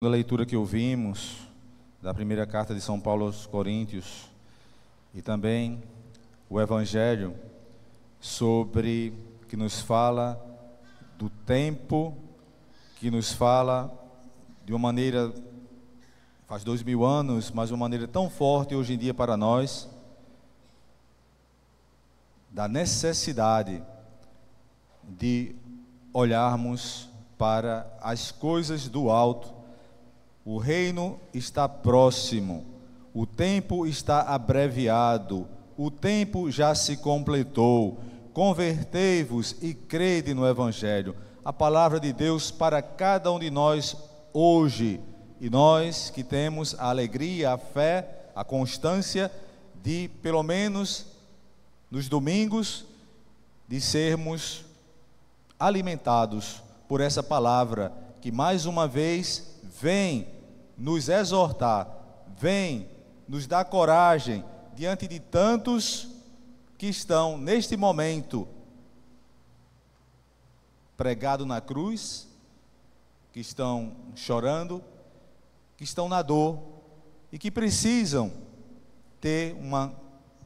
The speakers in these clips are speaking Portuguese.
A leitura que ouvimos da primeira carta de São Paulo aos Coríntios e também o Evangelho que nos fala do tempo, que nos fala de uma maneira, faz 2000 anos, mas de uma maneira tão forte hoje em dia para nós, da necessidade de olharmos para as coisas do alto. O reino está próximo, o tempo está abreviado, o tempo já se completou. Convertei-vos e crede no Evangelho. A palavra de Deus para cada um de nós hoje. E nós que temos a alegria, a fé, a constância de, pelo menos nos domingos, de sermos alimentados por essa palavra que mais uma vez vem nos exortar, vem nos dar coragem diante de tantos que estão neste momento pregados na cruz, que estão chorando, que estão na dor e que precisam ter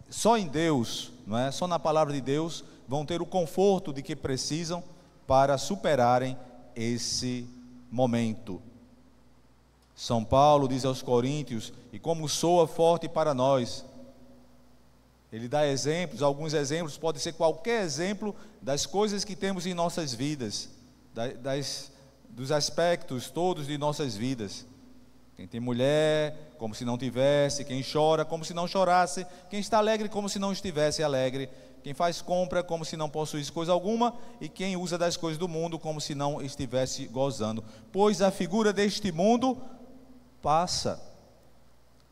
só em Deus, não é? Só na palavra de Deus vão ter o conforto de que precisam para superarem esse momento. São Paulo diz aos Coríntios, e como soa forte para nós, ele dá exemplos, alguns exemplos, pode ser qualquer exemplo das coisas que temos em nossas vidas, dos aspectos todos de nossas vidas. Quem tem mulher, como se não tivesse; quem chora, como se não chorasse; quem está alegre, como se não estivesse alegre; quem faz compra, como se não possuísse coisa alguma; e quem usa das coisas do mundo, como se não estivesse gozando. Pois a figura deste mundo passa.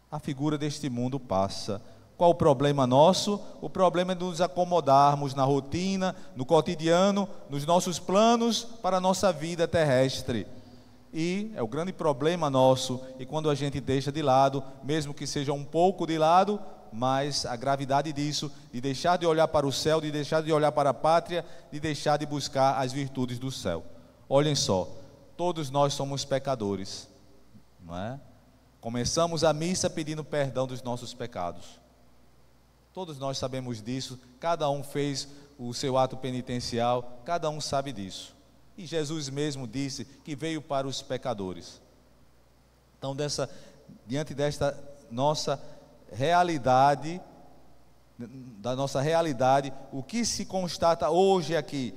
A figura deste mundo passa. Qual o problema nosso? O problema é nos acomodarmos na rotina, no cotidiano, nos nossos planos para a nossa vida terrestre. E é o grande problema nosso. E quando a gente deixa de lado, mesmo que seja um pouco de lado, mas a gravidade disso, de deixar de olhar para o céu, de deixar de olhar para a pátria, de deixar de buscar as virtudes do céu. Olhem só, todos nós somos pecadores, não é? Começamos a missa pedindo perdão dos nossos pecados. Todos nós sabemos disso, cada um fez o seu ato penitencial, cada um sabe disso. E Jesus mesmo disse que veio para os pecadores. Então, diante desta nossa realidade, o que se constata hoje aqui,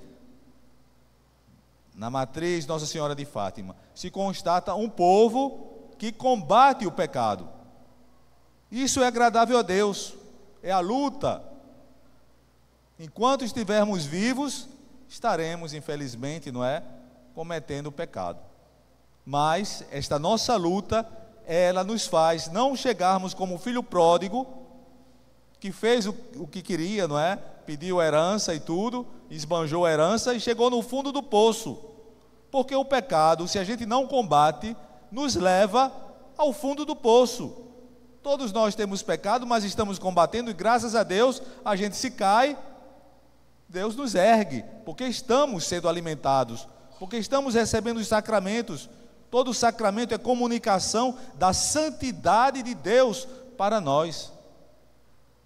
na matriz Nossa Senhora de Fátima, se constata um povo que combate o pecado. Isso é agradável a Deus, é a luta. Enquanto estivermos vivos, estaremos, infelizmente, não é, cometendo o pecado. Mas esta nossa luta, ela nos faz não chegarmos como o filho pródigo, que fez o que queria, não é? Pediu herança e tudo, esbanjou a herança e chegou no fundo do poço. Porque o pecado, se a gente não combate, nos leva ao fundo do poço. Todos nós temos pecado, mas estamos combatendo, e graças a Deus a gente se cai, Deus nos ergue, porque estamos sendo alimentados, porque estamos recebendo os sacramentos. Todo sacramento é comunicação da santidade de Deus para nós,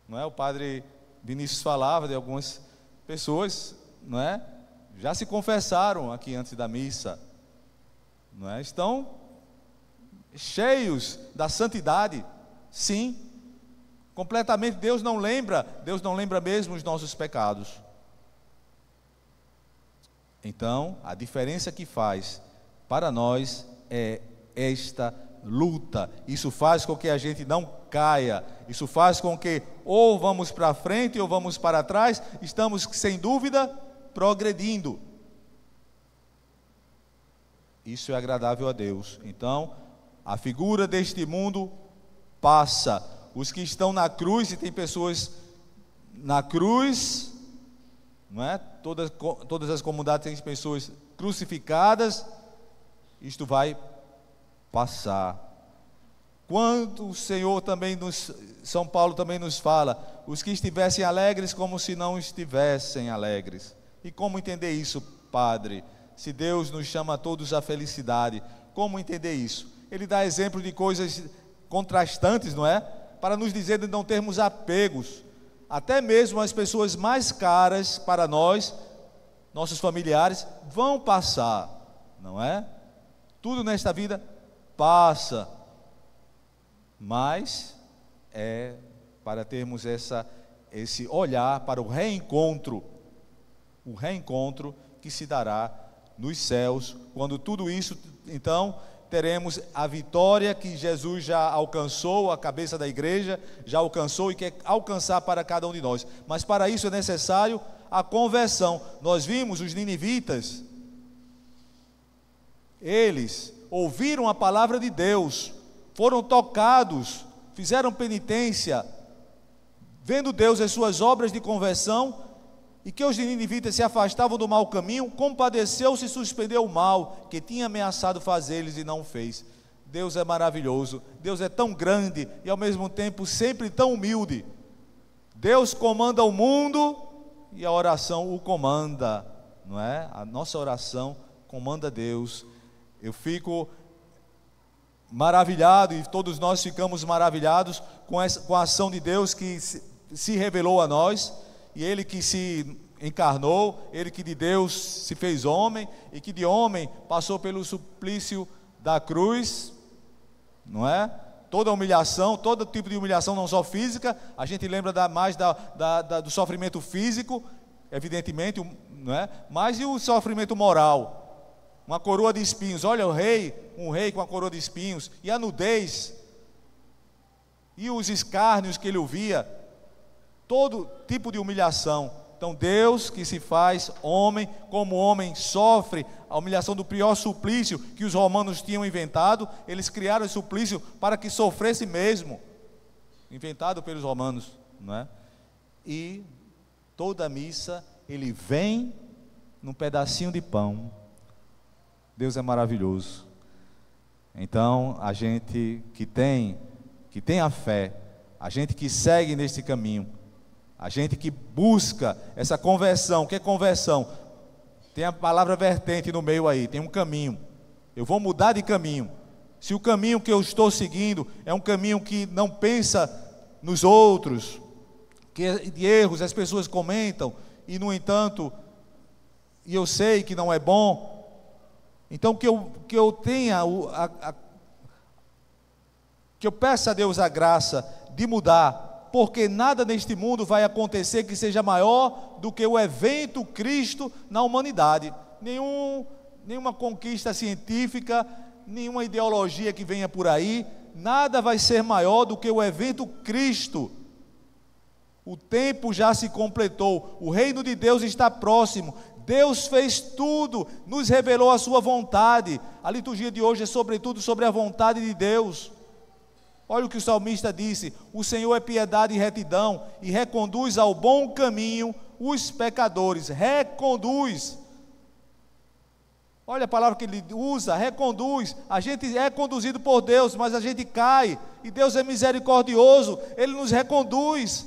não é? O padre Vinícius falava de algumas pessoas, não é? Já se confessaram aqui antes da missa, não é? Estão cheios da santidade, sim, completamente. Deus não lembra mesmo os nossos pecados. Então, a diferença que faz para nós é esta luta. Isso faz com que a gente não caia, isso faz com que ou vamos para frente ou vamos para trás, estamos sem dúvida progredindo. Isso é agradável a Deus. Então, a figura deste mundo passa. Os que estão na cruz, e tem pessoas na cruz, não é? Todas as comunidades têm pessoas crucificadas. Isto vai passar. Quando o Senhor também São Paulo também nos fala, os que estivessem alegres como se não estivessem alegres. E como entender isso, Padre? Se Deus nos chama a todos à felicidade, como entender isso? ele dá exemplo de coisas contrastantes, não é? Para nos dizer de não termos apegos. Até mesmo as pessoas mais caras para nós, nossos familiares, vão passar, não é? Tudo nesta vida passa, mas é para termos esse olhar para o reencontro que se dará nos céus, quando tudo isso, então, teremos a vitória que Jesus já alcançou, a cabeça da igreja já alcançou e quer alcançar para cada um de nós. Mas para isso é necessário a conversão. Nós vimos os ninivitas, eles ouviram a palavra de Deus, foram tocados, fizeram penitência, vendo Deus as suas obras de conversão, e que os ninivitas se afastavam do mau caminho, compadeceu-se e suspendeu o mal que tinha ameaçado fazer-lhes e não fez. Deus é maravilhoso, Deus é tão grande e ao mesmo tempo sempre tão humilde. Deus comanda o mundo e a oração o comanda, não é? A nossa oração comanda Deus. Eu fico maravilhado e todos nós ficamos maravilhados com a ação de Deus que se revelou a nós. E Ele que se encarnou, Ele que de Deus se fez homem, e que de homem passou pelo suplício da cruz, não é? Toda humilhação, todo tipo de humilhação, não só física, a gente lembra mais do sofrimento físico, evidentemente, não é? Mas e o sofrimento moral? Uma coroa de espinhos, olha um rei com a coroa de espinhos, e a nudez, e os escárnios que ele ouvia, todo tipo de humilhação. Então Deus que se faz homem, como homem sofre a humilhação do pior suplício que os romanos tinham inventado. Eles criaram esse suplício para que sofresse mesmo, inventado pelos romanos, não é? E toda a missa ele vem num pedacinho de pão. Deus é maravilhoso. Então a gente que tem a fé, a gente que segue nesse caminho, a gente que busca essa conversão. Que é conversão? Tem a palavra vertente no meio aí, tem um caminho. Eu vou mudar de caminho. Se o caminho que eu estou seguindo é um caminho que não pensa nos outros, que de erros as pessoas comentam, e no entanto, e eu sei que não é bom, então que eu tenha, que eu peça a Deus a graça de mudar, porque nada neste mundo vai acontecer que seja maior do que o evento Cristo na humanidade. Nenhuma conquista científica, nenhuma ideologia que venha por aí, nada vai ser maior do que o evento Cristo. O tempo já se completou, o reino de Deus está próximo, Deus fez tudo, nos revelou a sua vontade. A liturgia de hoje é sobretudo sobre a vontade de Deus. Olha o que o salmista disse: o Senhor é piedade e retidão, e reconduz ao bom caminho os pecadores. Reconduz. Olha a palavra que ele usa, reconduz. A gente é conduzido por Deus, mas a gente cai, e Deus é misericordioso, Ele nos reconduz.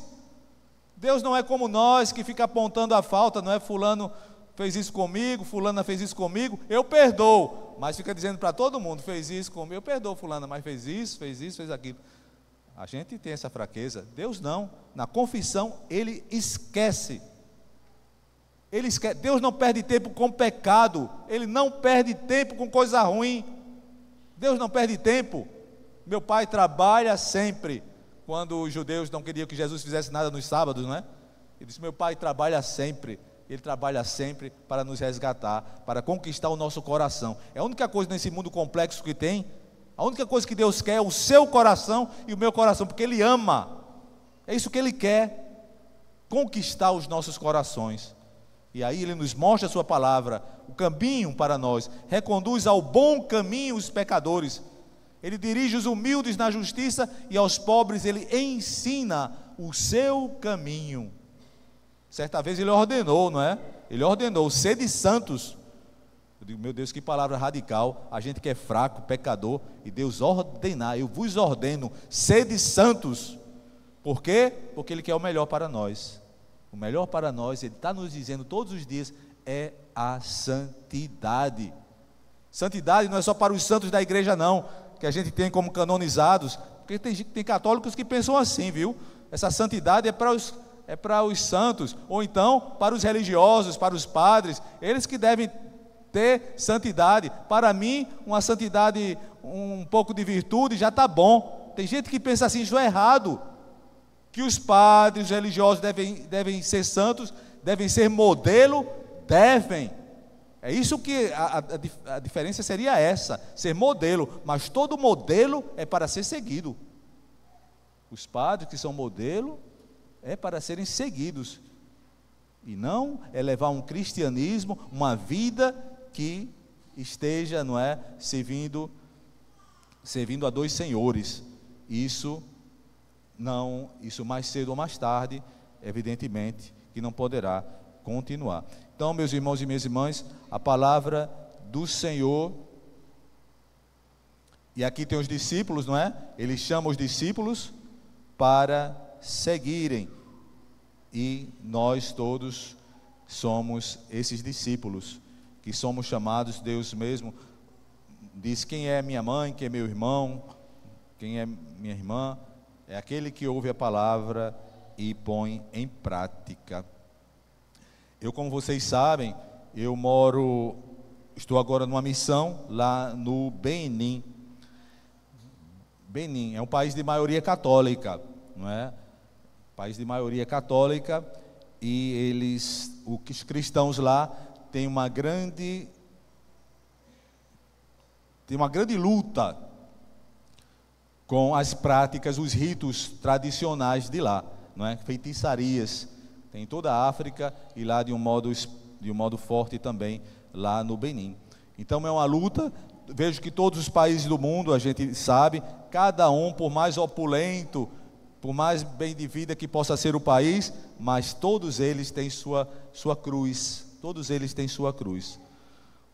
Deus não é como nós, que fica apontando a falta, não é? Fulano fez isso comigo, fulana fez isso comigo, eu perdoo, mas fica dizendo para todo mundo: fez isso comigo, eu perdoo fulana, mas fez isso, fez aquilo. A gente tem essa fraqueza. Deus não. Na confissão Ele esquece. Deus não perde tempo com pecado, Ele não perde tempo com coisa ruim. Deus não perde tempo. Meu pai trabalha sempre. Quando os judeus não queriam que Jesus fizesse nada nos sábados, não é? Ele disse: meu pai trabalha sempre. Ele trabalha sempre para nos resgatar, para conquistar o nosso coração. É a única coisa nesse mundo complexo que tem. A única coisa que Deus quer é o seu coração e o meu coração, porque Ele ama. É isso que Ele quer, conquistar os nossos corações. E aí Ele nos mostra a sua palavra, o caminho para nós. Reconduz ao bom caminho os pecadores. Ele dirige os humildes na justiça, e aos pobres Ele ensina o seu caminho. Certa vez Ele ordenou, não é? Ele ordenou: sede santos. Eu digo: meu Deus, que palavra radical. A gente que é fraco, pecador, e Deus ordenar: eu vos ordeno, sede santos. Por quê? Porque Ele quer o melhor para nós. O melhor para nós, Ele está nos dizendo todos os dias, é a santidade. Santidade não é só para os santos da igreja, não. que a gente tem como canonizados, porque tem católicos que pensam assim, viu? Essa santidade é para os santos, ou então para os religiosos, para os padres, eles que devem ter santidade. Para mim, uma santidade, um pouco de virtude já está bom. Tem gente que pensa assim, isso é errado, que os padres, os religiosos devem ser santos, devem ser modelo, devem. É isso que a diferença seria essa, ser modelo, mas todo modelo é para ser seguido. Os padres que são modelo é para serem seguidos, e não é levar um cristianismo, uma vida que esteja, não é, servindo a dois senhores. Isso mais cedo ou mais tarde, evidentemente, que não poderá continuar. Então, meus irmãos e minhas irmãs, a palavra do Senhor, e aqui tem os discípulos, não é? Ele chama os discípulos para seguirem, e nós todos somos esses discípulos, que somos chamados. Deus mesmo diz: quem é minha mãe, quem é meu irmão, quem é minha irmã, é aquele que ouve a palavra e põe em prática. Eu, como vocês sabem, estou agora numa missão lá no Benin. Benin é um país de maioria católica, não é? País de maioria católica, e os cristãos lá têm uma grande luta com as práticas, os ritos tradicionais de lá, não é? Feitiçarias, tem em toda a África, e lá de um modo forte também lá no Benin. Então é uma luta. Vejo que todos os países do mundo, a gente sabe, cada um, por mais opulento, por mais bem de vida que possa ser o país, mas todos eles têm sua cruz, todos eles têm sua cruz.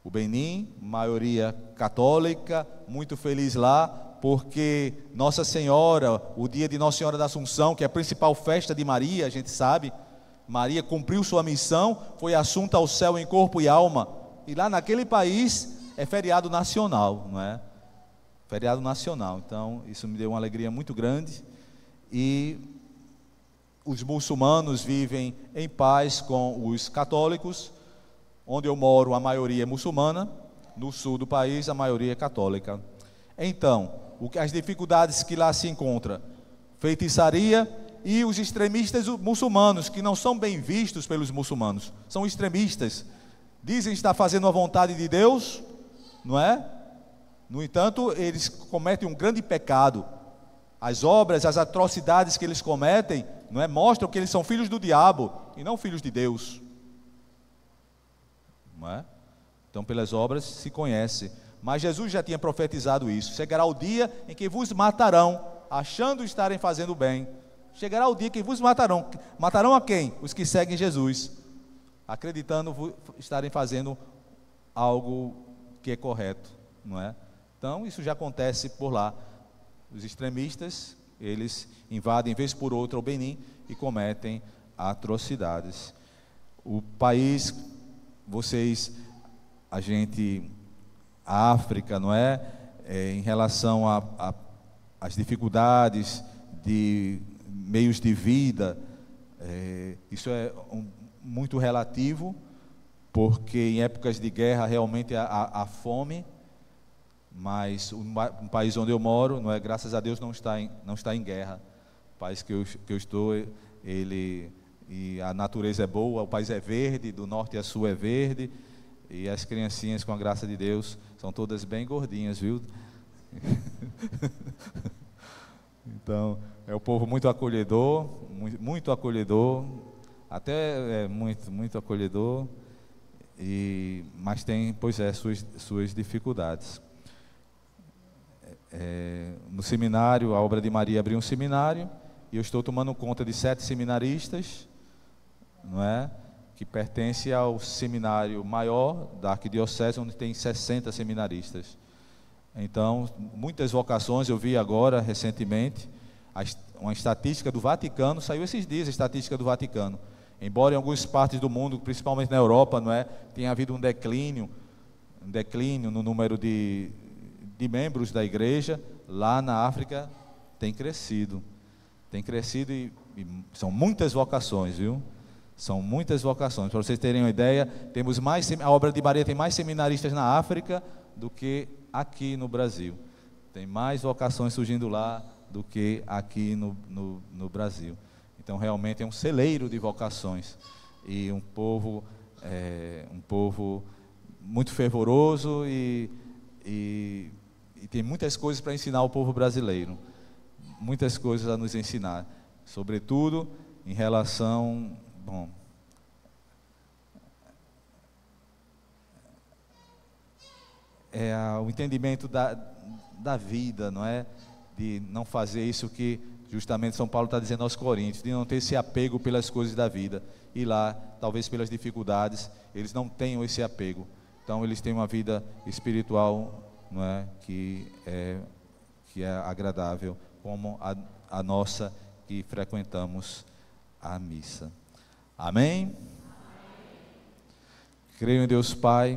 O Benin, maioria católica, muito feliz lá, porque Nossa Senhora, o dia de Nossa Senhora da Assunção, que é a principal festa de Maria, a gente sabe, Maria cumpriu sua missão, foi assunta ao céu em corpo e alma, e lá naquele país é feriado nacional, não é? Feriado nacional. Então isso me deu uma alegria muito grande. E os muçulmanos vivem em paz com os católicos. Onde eu moro, a maioria é muçulmana. No sul do país, a maioria é católica. Então, as dificuldades que lá se encontram: feitiçaria, e os extremistas muçulmanos, que não são bem vistos pelos muçulmanos, são extremistas, dizem estar fazendo a vontade de Deus, não é? No entanto, eles cometem um grande pecado. As obras, as atrocidades que eles cometem, não é, mostram que eles são filhos do diabo e não filhos de Deus, não é? Então, pelas obras se conhece. Mas Jesus já tinha profetizado isso: chegará o dia em que vos matarão, achando estarem fazendo bem. Chegará o dia que vos matarão. Matarão a quem? Os que seguem Jesus, acreditando estarem fazendo algo que é correto, não é? Então, isso já acontece por lá. Os extremistas, eles invadem vez por outra o Benin e cometem atrocidades. O país, a África, não é? Em relação às dificuldades de meios de vida, isso é muito relativo, porque em épocas de guerra realmente há fome. Mas um país onde eu moro, não é, graças a Deus, não está em guerra. O país que eu estou, e a natureza é boa, o país é verde, do norte a sul é verde, e as criancinhas, com a graça de Deus, são todas bem gordinhas, viu? Então, é um povo muito acolhedor, muito acolhedor, até muito acolhedor, mas tem, suas dificuldades. No seminário, a obra de Maria abriu um seminário, e eu estou tomando conta de 7 seminaristas, não é? Que pertence ao seminário maior da arquidiocese, onde tem 60 seminaristas. Então, muitas vocações. Eu vi agora, recentemente, uma estatística do Vaticano, saiu esses dias a estatística do Vaticano. Embora em algumas partes do mundo, principalmente na Europa, não é, tenha havido um declínio no número de de membros da igreja lá na África tem crescido e são muitas vocações, viu? São muitas vocações. Para vocês terem uma ideia, temos a obra de Maria tem mais seminaristas na África do que aqui no Brasil. Tem mais vocações surgindo lá do que aqui no Brasil. Então realmente é um celeiro de vocações e um povo muito fervoroso e tem muitas coisas para ensinar ao povo brasileiro, muitas coisas a nos ensinar, sobretudo em relação, ao entendimento da vida, não é? De não fazer isso que justamente São Paulo está dizendo aos Coríntios, de não ter esse apego pelas coisas da vida, e lá, talvez pelas dificuldades, eles não tenham esse apego, então eles têm uma vida espiritual, não é? Que é agradável, como a nossa, que frequentamos a missa. Amém? Creio em Deus Pai,